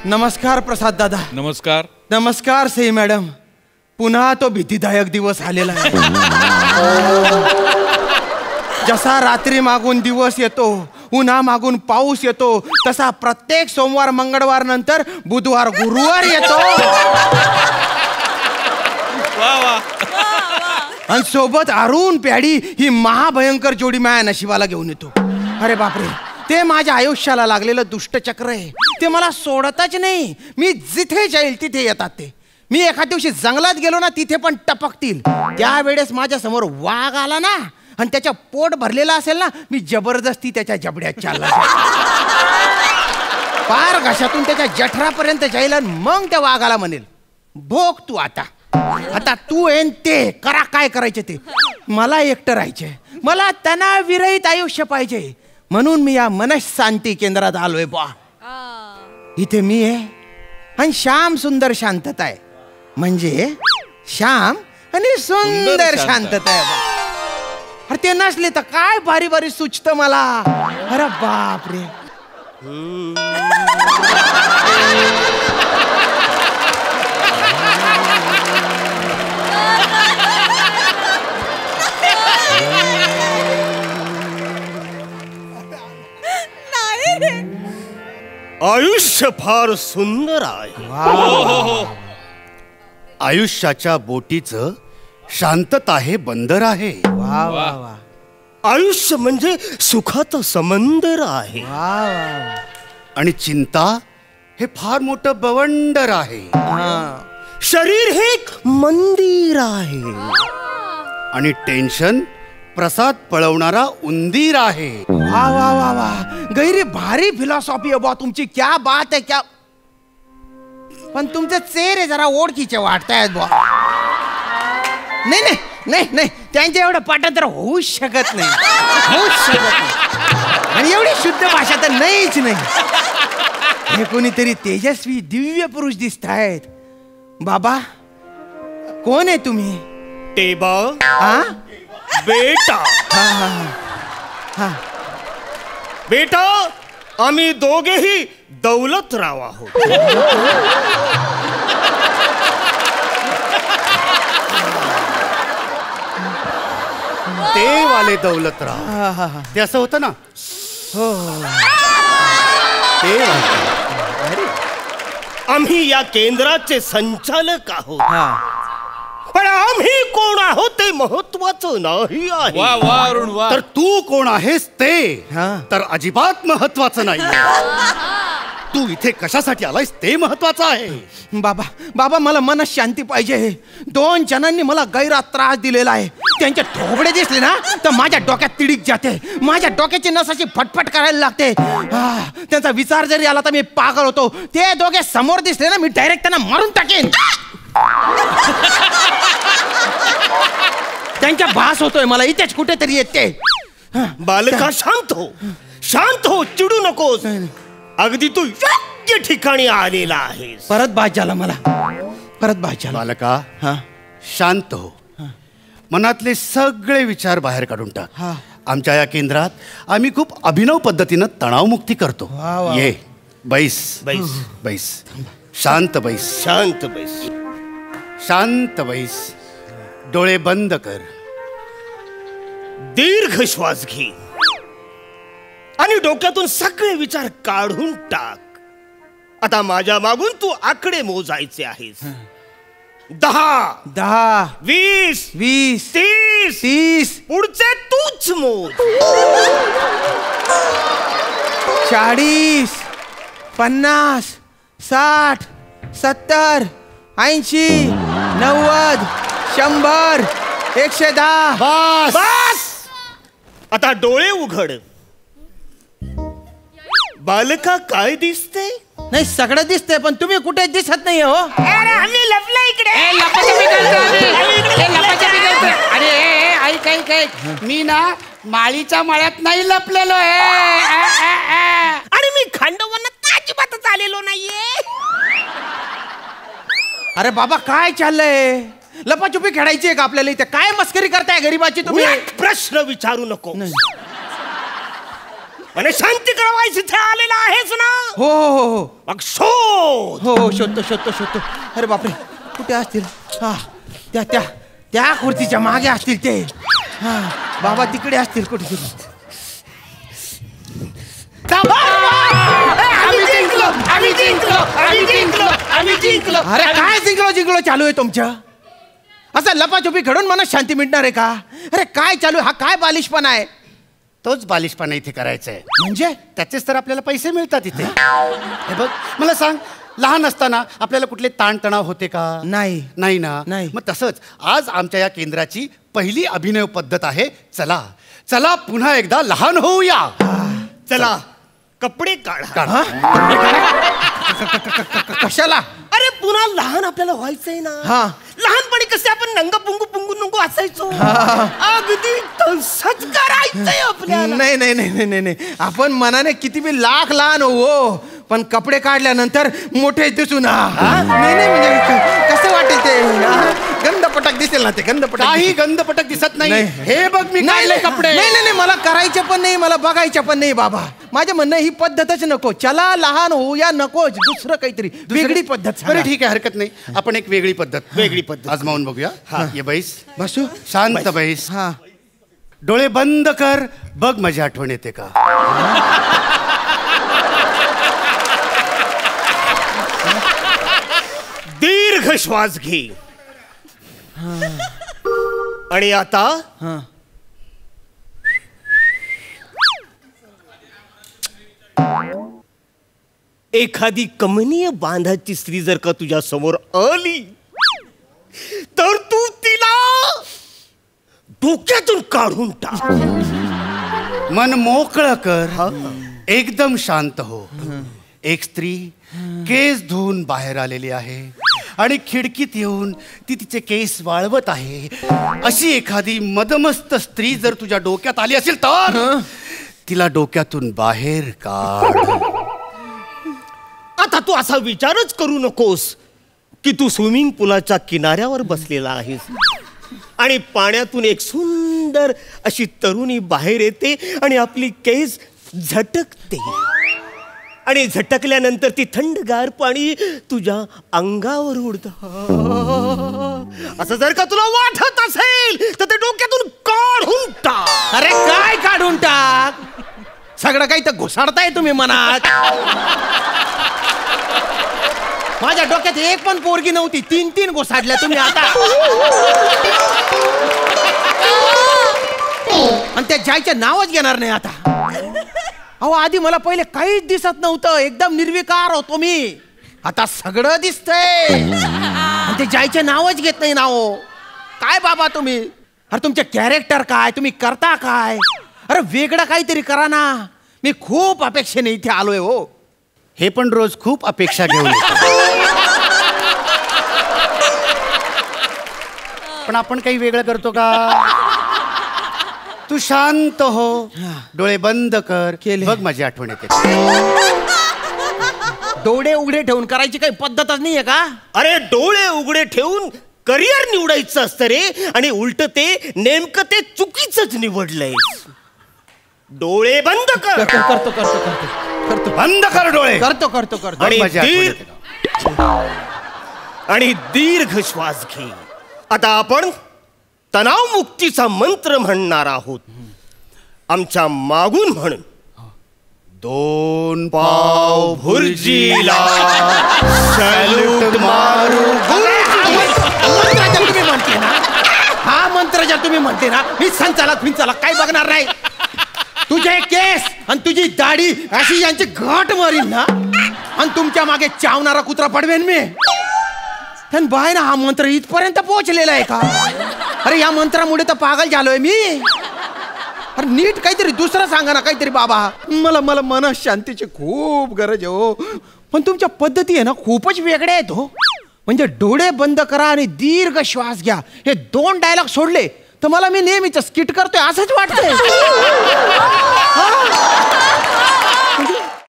नमस्कार प्रसाद दादा. नमस्कार. नमस्कार सई मॅडम. पुन्हा तो भीतीदायक दिवस आलेला आहे. जसा रात्री मागून दिवस येतो, उन्हा मागून पाऊस येतो, तसा प्रत्येक सोमवार मंगळवार नंतर बुधवार गुरुवार येतो. आणि सोबत अरुण प्याडी ही महाभयंकर जोडी माया नशिबाला घेऊन येतो. अरे बापरे, ते माझ्या आयुष्याला लागलेलं दुष्टचक्र आहे. ते मला सोडतच नाही. मी जिथे जाईल तिथे येतात ते. मी एखाद्या दिवशी जंगलात गेलो ना, तिथे पण टपकतील. त्यावेळेस माझ्या समोर वाघ आला ना आणि त्याच्या पोट भरलेला असेल ना, मी जबरदस्ती त्याच्या जबड्यात चालला पार घशातून त्याच्या जठरापर्यंत जाईल. आणि मग त्या वाघाला म्हणेल, भोग तू आता. आता तू येन ते करा, काय करायचे ते. मला एकटं राहायचंय. मला तणावविरहित आयुष्य पाहिजे. म्हणून मी या मनशांती केंद्रात आलोय बा. इथे मी आहे आणि श्याम सुंदर शांतता आहे. म्हणजे श्याम आणि सुंदर शांतता आहे बा. अरे ते नसले तर काय भारी भारी सुचत मला. अरे बाप रे. आयुष्य फार सुंदर आहे. आयुष्याच्या बोटीचं शांतता हे बंदर आहे. वा वा वा. आयुष्य म्हणजे सुखाचं समंदर आहे. आणि चिंता हे फार मोठं बवंडर आहे. शरीर हे एक मंदिर आहे. आणि टेन्शन प्रसाद पळवणारा उंदीर आहे. वा वा वा वा. गैरी भारी फिलॉसॉफी आहे बा तुमची. क्या बात आहे क्या. पण तुमचे चेहरे जरा ओळखीचे वाटतायत बा. नाही नाही नाही नाही, त्यांच्या एवढं पाठांतर होऊच शकत नाही. होऊच शकत नाही. आणि एवढी शुद्ध भाषा तर नाहीच नाही. हे कोणीतरी तेजस्वी दिव्य पुरुष दिसतायत. बाबा कोण आहे तुम्ही? टेबा. हा बेटा. हा हा हा. बेटा, आम्ही दोघेही दौलतराव आहोत. ते वाले दौलतराव. ते असं होतं ना. हो. ते आम्ही या केंद्राचे संचालक आहोत. पण आम्ही कोण आहोत ते महत्वाचं नाही आहे. वा वा अरुण वा. तर तू कोण आहेस ते तर अजिबात महत्वाचं नाही. तू इथे कशासाठी आलायस ते महत्वाचं आहे. बाबा बाबा, मला मनात शांती पाहिजे. 2 जणांनी मला गैरा त्रास दिलेला आहे. त्यांचे थोबडे दिसले ना तर माझ्या डोक्यात तिडीक जाते. माझ्या डोक्याची नस अशी फटफट करायला लागते. त्यांचा विचार जरी आला तर मी पागल होतो. ते दोघे समोर दिसले ना, मी डायरेक्ट त्यांना मारून टाकेन. त्यांच्या भास होतोय मला. इथेच कुठेतरी येते. बालका, शांत हो. शांत हो, चिडू नकोस. अगदी तू योग्य ठिकाणी आलेला आहेस. परत भास झाला मला. परत भास झाला. बालका, शांत हो. मनातले सगळे विचार बाहेर काढून टाक. आमच्या या केंद्रात आम्ही खूप अभिनव पद्धतीनं तणावमुक्ती करतो. ये बैस बैस बैस. शांत बैस. शांत बैस. शांत बैस. डोळे बंद कर. दीर्घ श्वास घे आणि डोक्यातून सगळे विचार काढून टाक. आता माझ्या मागून तू आकडे मोजायचे आहेस. 10 10 20 20 30 30. पुढचे तूच मोज. 40 50 60 70 80 90 100 110. बस बस. आता डोळे उघड. बालका, काय दिसते? नाही, सगळं दिसतंय पण तुम्ही कुठे दिसत नाही हो. आम्ही लपलो इकडे. अरे ऐक ऐक ऐक, मी ना माळीच्या माळ्यात नाही लपलेलो आहे. आणि मी खंडवनात अजिबातच आलेलो नाहीये. अरे बाबा, काय चाललंय? लपाछुपी खेळायची आहे का आपल्याला इथे? काय मस्करी करताय गरीबाची तुम्ही? प्रश्न विचारू नको. आणि शांती कळवायची इथे आलेला आहेस ना? हो हो हो मग शोध. हो शोधतो. अरे बापरे, कुठे असतील? हा, त्या त्या त्या खुर्चीच्या मागे असतील ते. हा, बाबा तिकडे असतील कुठे. अरे काय जिंकलो चालू आहे तुमचं? असं लपाछुपी घडून मनात शांती मिळणार आहे का? अरे काय चालू आहे? हा काय बालिशपणा आहे? तोच बालिशपणा इथे करायचा आहे. म्हणजे त्याचेच तर आपल्याला पैसे मिळतात इथे. हे बघ, मला सांग, लहान असताना आपल्याला कुठले ताणतणाव होते का? नाही. नाही ना. नाही. मग तसंच आज आमच्या या केंद्राची पहिली अभिनय पद्धत आहे. चला चला पुन्हा एकदा लहान होऊया. चला कपडे काढा. हा? कशाला? अरे पुन्हा लहान आपल्याला व्हायचंय ना. हा. लहानपणी कसे आपण नंग पुंगू असायचो, अगदी तसंच करायचंय आपल्याला. नाही. आपण मनाने किती बी लाख लहान हो, पण कपडे काढल्यानंतर मोठे दिसू ना. नाही म्हणजे कसं वाटेल ते? गंधपटक दिसेल ना ते. गंधपटक काही गंधपटक दिसत नाही. नाही. हे बघ मी काढले कपडे. नाही मला करायचे पण नाही, मला बघायचे पण नाही बाबा. माझं म्हणणं ही पद्धतच नको. चला लहान होऊ या नकोच, दुसरं काहीतरी वेगळी पद्धत. बरं ठीक आहे, हरकत नाही. आपण एक वेगळी पद्धत आजमावून बघूया. ये बैस. बसू. शांत बैस. हा. डोळे बंद कर. बघ माझी आठवण येते का? दीर्घ श्वास घे. आणि आता एखादी कमनीय बांधाची स्त्री जर का तुझ्या समोर आली तर तू तिला डोक्यातून काढून टाक. मन मोकळं कर. एकदम शांत हो. एक स्त्री केस धुवून बाहेर आलेली आहे आणि खिडकीत येऊन ती तिचे केस वाळवत आहे. अशी एखादी मदमस्त स्त्री जर तुझ्या डोक्यात आली असेल तर तिला डोक्यातून बाहेर काढ. आता तू असा विचारच करू नकोस की तू स्विमिंग पूलाच्या किनाऱ्यावर बसलेला आहेस आणि पाण्यातून एक सुंदर अशी तरुणी बाहेर येते आणि आपली केस झटकते आणि झटकल्यानंतर ती थंडगार पाणी तुझ्या अंगावर उडतं. असं जर का तुला वाटत असेल तर ते डोक्यातून काढून टाक. अरे काय काढून टाक? सगळं काही तर घुसाडताय तुम्ही मनात. माझ्या डोक्यात एक पण पोरगी नव्हती, 3 घुसाडल्या तुम्ही आता. आणि त्या जायचं नावच घेणार नाही आता. अहो आधी मला पहिले काहीच दिसत नव्हतं, एकदम निर्विकार होतो मी. आता सगळं दिसतंय. ते जायचे नावच घेत नाही नाव. काय बाबा तुम्ही? अरे तुमचे कॅरेक्टर काय, तुम्ही करता काय? अरे वेगळं काहीतरी करा ना. मी खूप अपेक्षेने इथे आलोय हो. हे पण रोज खूप अपेक्षा घेऊन येतात. पण आपण काही वेगळं करतो का? तू शांत हो. डोळे बंद कर. केले. बघ माझी आठवण येते. डोळे उघडे ठेवून करायची काही पद्धतच नाहीये का? अरे डोळे उघडे ठेवून करिअर निवडायचं असतं रे. आणि उलट ते नेमकं ते चुकीचंच निवडलंय. डोळे बंद कर. करतो. बंद कर डोळे. करतो. आणि माझी आठवण येते का? आणि दीर्घ श्वास घे. आता आपण तणाव मुक्तीचा मंत्र म्हणणार आहोत. आमच्या मागून म्हण. 2 पाव भुर्जीला सॅल्यूट मारू. हा मंत्र ज्या तुम्ही म्हणते ना, मी संचालक काय बघणार नाही. तुझे केस आणि तुझी दाढी अशी यांची घाट मारीन ना, आणि तुमच्या मागे चावणारा कुत्रा पडवेन मी. पण बाय ना, हा मंत्र इथपर्यंत पोहोचलेला आहे का? अरे या मंत्रामुळे तर पागल झालोय मी. अरे नीट काहीतरी दुसरं सांगा ना काहीतरी बाबा. मला मन शांतीची खूप गरज आहे हो. पण तुमच्या पद्धती आहे ना खूपच वेगळ्या आहेत हो. म्हणजे डोळे बंद करा आणि दीर्घ श्वास घ्या, हे 2 डायलॉग सोडले तर मला मी नेहमीच स्किट करतोय असंच वाटतंय.